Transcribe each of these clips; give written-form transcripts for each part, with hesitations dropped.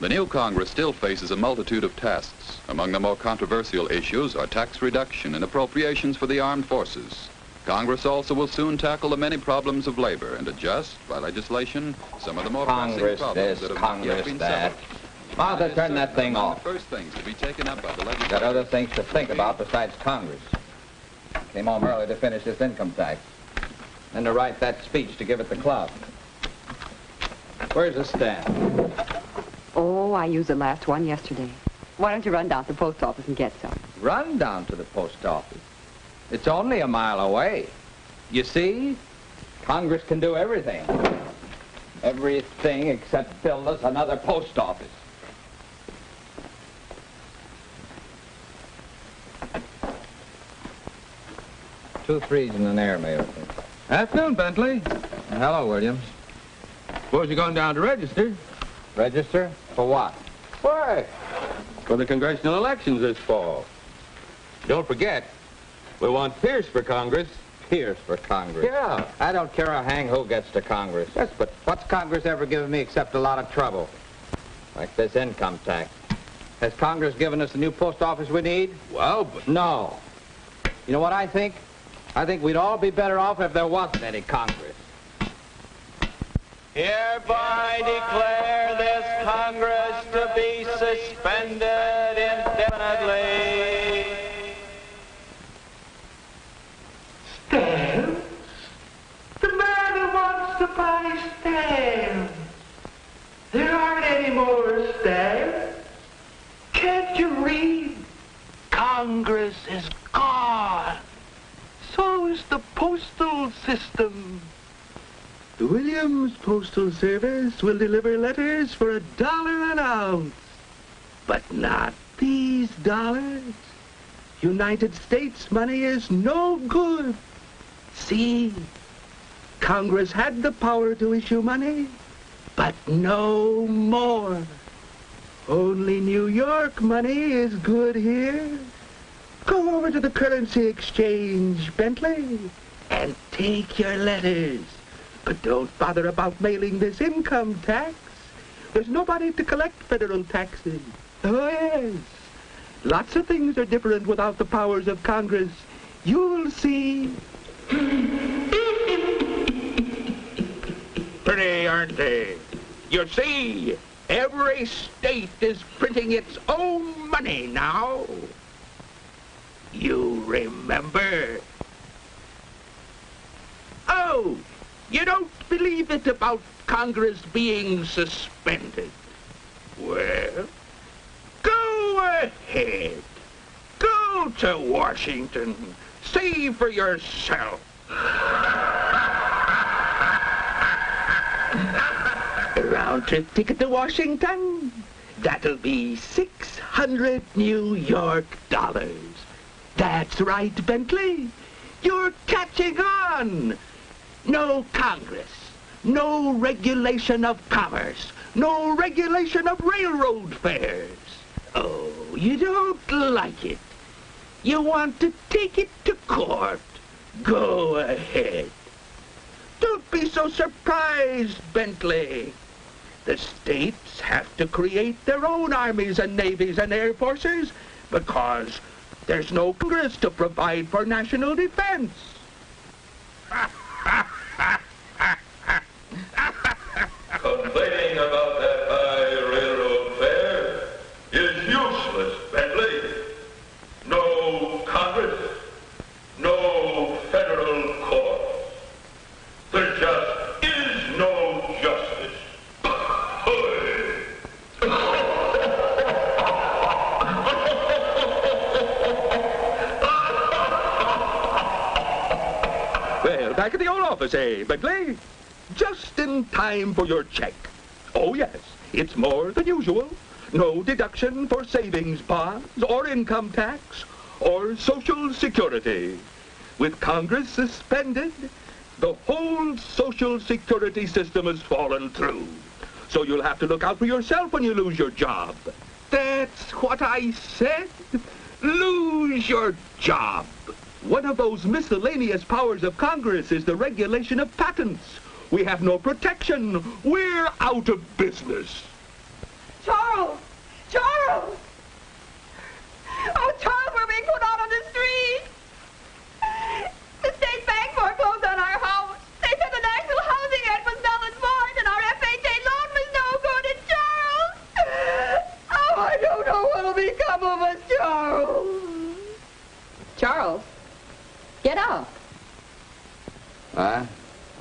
The new Congress still faces a multitude of tasks. Among the more controversial issues are tax reduction and appropriations for the armed forces. Congress also will soon tackle the many problems of labor and adjust, by legislation, some of the more pressing problems that have not yet been settled. Martha, turn that thing off. The first things to be taken up by the legislature. Got other things to think about besides Congress. Came home early to finish this income tax. Then to write that speech to give at the club. Where's the stamp? Oh, I used the last one yesterday. Why don't you run down to the post office and get some? Run down to the post office. It's only a mile away. You see, Congress can do everything. Everything except build us another post office. Two threes and an airmail, please. Afternoon, Bentley. Hello, Williams. Suppose you're going down to register. Register? For what? Why? For the congressional elections this fall. Don't forget, we want Pierce for Congress. Pierce for Congress. Yeah. I don't care a hang who gets to Congress. Yes, but What's Congress ever given me except a lot of trouble? Like this income tax. Has Congress given us the new post office we need? well, but No. You know what I think? I think we'd all be better off if there wasn't any Congress. Hereby declare this Congress to be suspended indefinitely. Stamps? The man who wants to buy stamps. There aren't any more stamps. Can't you read? Congress is gone. So is the postal system. The Williams Postal Service will deliver letters for $1 an ounce. But not these dollars. United States money is no good. See, Congress had the power to issue money, but no more. Only New York money is good here. Go over to the currency exchange, Bentley, and take your letters. But don't bother about mailing this income tax. There's nobody to collect federal taxes. Oh, yes. Lots of things are different without the powers of Congress. You'll see. Pretty, aren't they? You see, every state is printing its own money now. You remember? Oh, you don't believe it about Congress being suspended? Well, go ahead. Go to Washington. See for yourself. A round-trip ticket to Washington? That'll be 600 New York dollars. That's right, Bentley. You're catching on. No Congress, no regulation of commerce, no regulation of railroad fares. Oh, you don't like it. You want to take it to court. Go ahead. Don't be so surprised, Bentley. The states have to create their own armies and navies and air forces because there's no Congress to provide for national defense. Complaining about that high railroad fare is useless, Bentley. No Congress, no federal court. There just is no justice. Well, back at the old office, eh, Bentley? Just in time for your check. Oh, yes, it's more than usual. No deduction for savings bonds or income tax or Social Security. With Congress suspended, the whole Social Security system has fallen through. So you'll have to look out for yourself when you lose your job. That's what I said. Lose your job. One of those miscellaneous powers of Congress is the regulation of patents. We have no protection. We're out of business. Charles! Charles! Charles! Oh, Charles, we're being put out on the street. The state bank foreclosed on our house. They said the National Housing Act was null and void, and our FHA loan was no good. And Charles! Oh, I don't know what'll become of us, Charles. Charles, get up. Huh?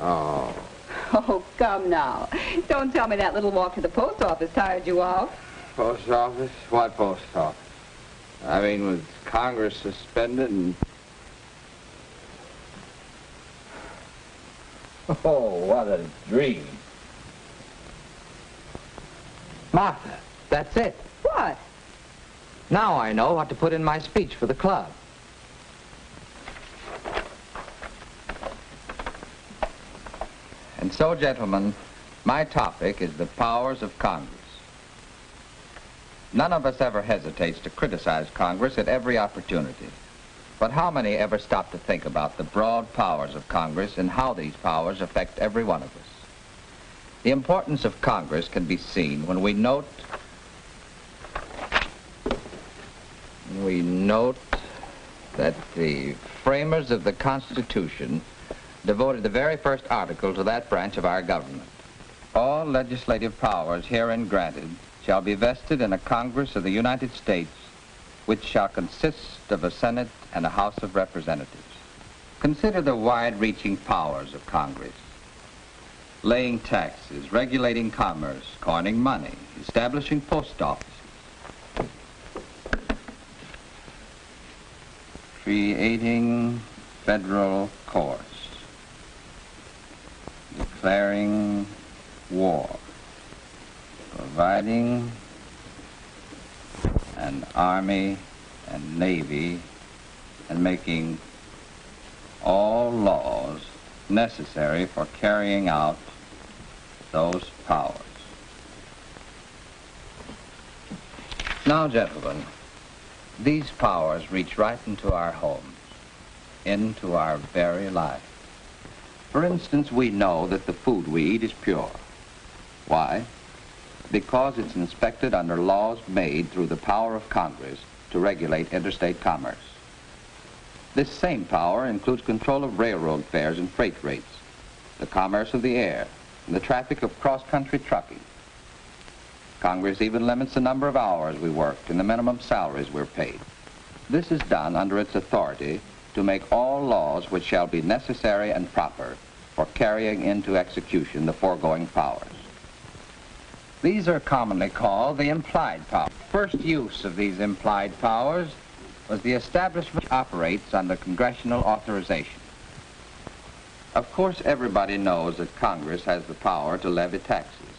Oh. Oh, come now. Don't tell me that little walk to the post office tired you out. Post office? What post office? I mean, with Congress suspended and... Oh, what a dream. Martha, that's it. What? Now I know what to put in my speech for the club. And so, gentlemen, my topic is the powers of Congress. None of us ever hesitates to criticize Congress at every opportunity. But how many ever stop to think about the broad powers of Congress and how these powers affect every one of us? The importance of Congress can be seen when we note that the framers of the Constitution devoted the very first article to that branch of our government. All legislative powers herein granted shall be vested in a Congress of the United States, which shall consist of a Senate and a House of Representatives. Consider the wide-reaching powers of Congress. Laying taxes, regulating commerce, coining money, establishing post offices, creating federal courts, declaring war, providing an army and navy, and making all laws necessary for carrying out those powers. Now, gentlemen, these powers reach right into our homes, into our very life. For instance, we know that the food we eat is pure. Why? Because it's inspected under laws made through the power of Congress to regulate interstate commerce. This same power includes control of railroad fares and freight rates, the commerce of the air, and the traffic of cross-country trucking. Congress even limits the number of hours we work and the minimum salaries we're paid. This is done under its authority to make all laws which shall be necessary and proper for carrying into execution the foregoing powers. These are commonly called the implied powers. First use of these implied powers was the establishment which operates under congressional authorization. Of course, everybody knows that Congress has the power to levy taxes,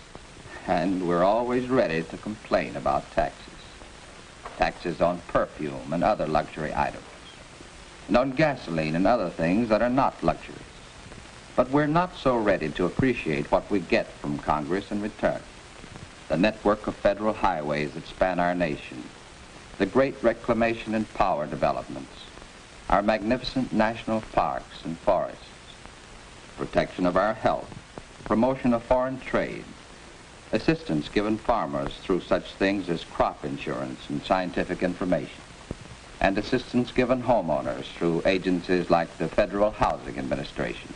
and we're always ready to complain about taxes. Taxes on perfume and other luxury items, and on gasoline and other things that are not luxuries. But we're not so ready to appreciate what we get from Congress in return. The network of federal highways that span our nation, the great reclamation and power developments, our magnificent national parks and forests, protection of our health, promotion of foreign trade, assistance given farmers through such things as crop insurance and scientific information, and assistance given homeowners through agencies like the Federal Housing Administration.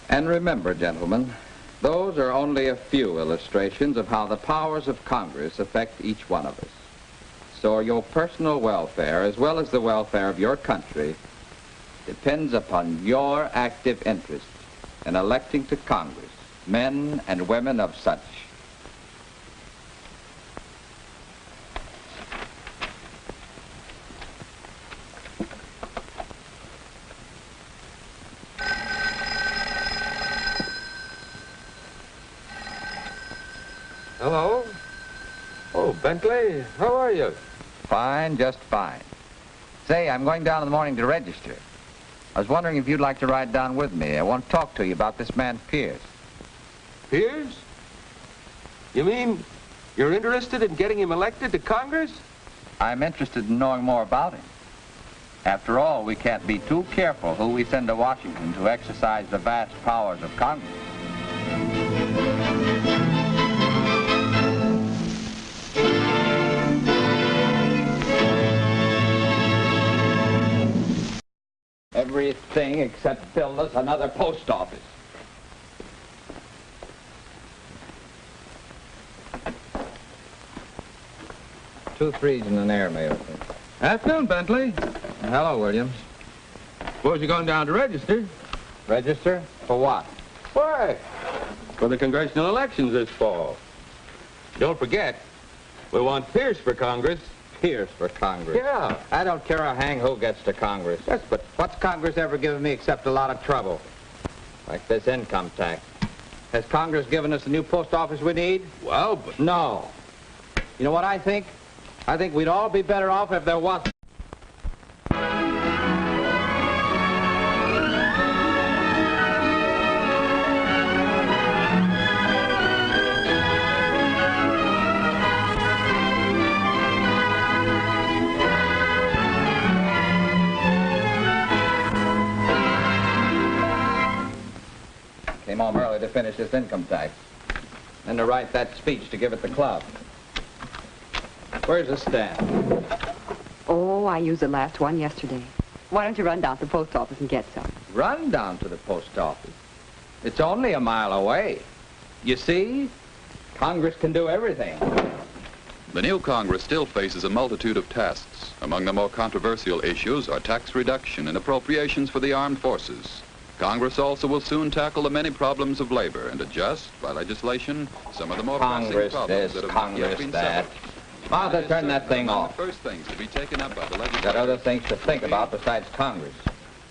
And remember, gentlemen, those are only a few illustrations of how the powers of Congress affect each one of us. So your personal welfare, as well as the welfare of your country, depends upon your active interest in electing to Congress men and women of such. Hello? Oh, Bentley, how are you? Fine, just fine. Say, I'm going down in the morning to register. I was wondering if you'd like to ride down with me. I want to talk to you about this man Pierce. Pierce? You mean you're interested in getting him elected to Congress? I'm interested in knowing more about him. After all, we can't be too careful who we send to Washington to exercise the vast powers of Congress. Everything except build us another post office. Two threes and an air mail. Afternoon, Bentley. Hello, Williams. Suppose you're going down to register. Register? For what? Why? For the congressional elections this fall. Don't forget, we want Pierce for Congress. Pierce for Congress. Yeah. I don't care a hang who gets to Congress. Yes, but What's Congress ever given me except a lot of trouble? Like this income tax. Has Congress given us the new post office we need? well, but No. You know what I think? I think we'd all be better off if there was... Came home early to finish this income tax. And to write that speech to give at the club. Where's the stamp? Oh, I used the last one yesterday. Why don't you run down to the post office and get some? Run down to the post office. It's only a mile away. You see? Congress can do everything. The new Congress still faces a multitude of tasks. Among the more controversial issues are tax reduction and appropriations for the armed forces. Congress also will soon tackle the many problems of labor and adjust, by legislation, some of the more pressing Congress problems this, that have not yet Congress been that. settled. Martha, It is turn that certain thing among off. the first things to be taken up by the legislature. Got other things to think about besides Congress.